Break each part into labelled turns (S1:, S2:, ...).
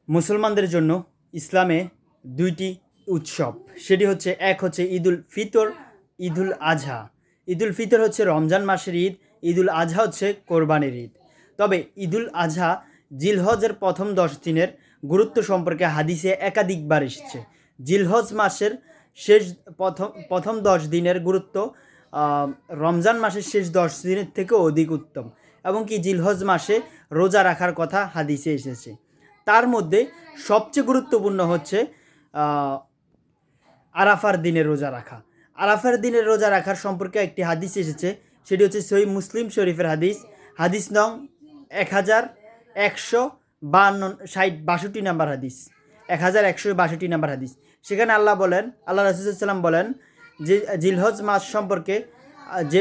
S1: মুসলমানদের জন্য ইসলামে দুইটি উৎসব, সেটি হচ্ছে এক হচ্ছে ঈদুল ফিতর, ঈদুল আজহা। ঈদুল ফিতর হচ্ছে রমজান মাসের ঈদ, ঈদুল আজহা হচ্ছে কোরবানির ঈদ। তবে ঈদুল আজহা জিলহজের প্রথম 10 দিনের গুরুত্ব সম্পর্কে হাদিসে একাধিকবার এসেছে। জিলহজ মাসের শেষ প্রথম 10 দিনের গুরুত্ব রমজান মাসের শেষ 10 দিনের থেকেও অধিক উত্তম, এবং কি জিলহজ মাসে রোজা রাখার কথা হাদিসে এসেছে। তার মধ্যে সবচেয়ে গুরুত্বপূর্ণ হচ্ছে আরাফার দিনে রোজা রাখা। আরাফার দিনে রোজা রাখার সম্পর্কে একটি হাদিস এসেছে, সেটি হচ্ছে সহিহ মুসলিম শরীফের হাদিস, হাদিস নং 1162 নাম্বার হাদিস, 1162 নাম্বার হাদিস। সেখানে আল্লাহ রাসূল সাল্লাল্লাহু বলেন যে জিলহজ মাস সম্পর্কে, যে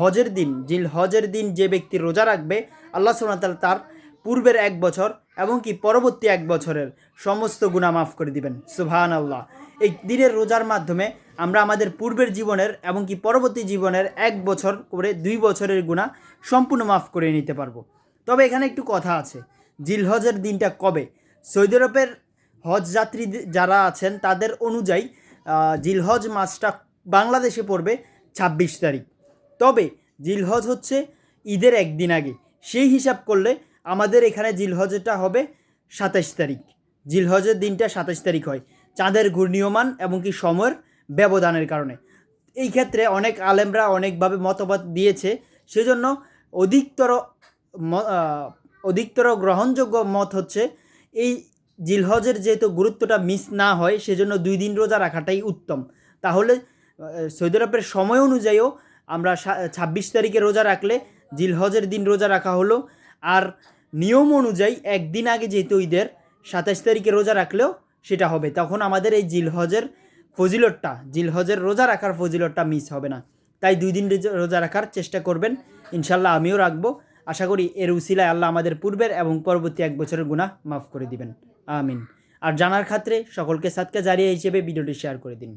S1: হজের দিন, জিলহজের দিন যে ব্যক্তি রোজা রাখবে, আল্লাহ সুবহানাহু ওয়া তাআলা তার পূর্বের 1 বছর এবং কি পরবর্তী 1 বছরের সমস্ত গুনাহ মাফ করে দিবেন। সুবহানাল্লাহ। এই দিনের রোজার মাধ্যমে আমরা আমাদের পূর্বের জীবনের এবং কি পরবর্তী জীবনের 1 বছর করে 2 বছরের গুনাহ সম্পূর্ণ মাফ করে নিতে পারবো। তবে এখানে একটু কথা আছে, জিলহজের দিনটা কবে? সৌদি আরবের হজ যাত্রী যারা আছেন তাদের অনুযায়ী জিলহজ মাসটা বাংলাদেশে পড়বে 26 তারিখ। তবে জিলহজ হচ্ছে ঈদের একদিন আগে, সেই হিসাব করলে আমাদের এখানে জিলহজটা হবে 27 তারিখ। জিলহজের দিনটা 27 তারিখ হয় চাঁদের ঘূর্ণীয়মান এবং কি সময়ের ব্যবধানের কারণে। এই ক্ষেত্রে অনেক আলেমরা অনেকভাবে মতবাদ দিয়েছে, সেজন্য অধিকতর গ্রহণযোগ্য মত হচ্ছে এই জিলহজের যেহেতু গুরুত্বটা মিস না হয়, সেজন্য 2 দিন রোজা রাখাটাই উত্তম। তাহলে সৌদি আরবের সময় অনুযায়ীও আমরা 26 তারিখে রোজা রাখলে জিলহজের দিন রোজা রাখা হলো, আর নিয়ম অনুযায়ী একদিন আগে যেহেতু ঈদের 27 তারিখে রোজা রাখলেও সেটা হবে। তখন আমাদের এই জিলহজের রোজা রাখার ফজিলতটা মিস হবে না। তাই 2 দিন রোজা রাখার চেষ্টা করবেন, ইনশাল্লাহ আমিও রাখবো। আশা করি এর উসিলায় আল্লাহ আমাদের পূর্বের এবং পরবর্তী 1 বছরের গুনাহ মাফ করে দিবেন, আমিন। আর জানার ক্ষেত্রে সকলকে সাদকা জারিয়া হিসেবে ভিডিওটি শেয়ার করে দিন।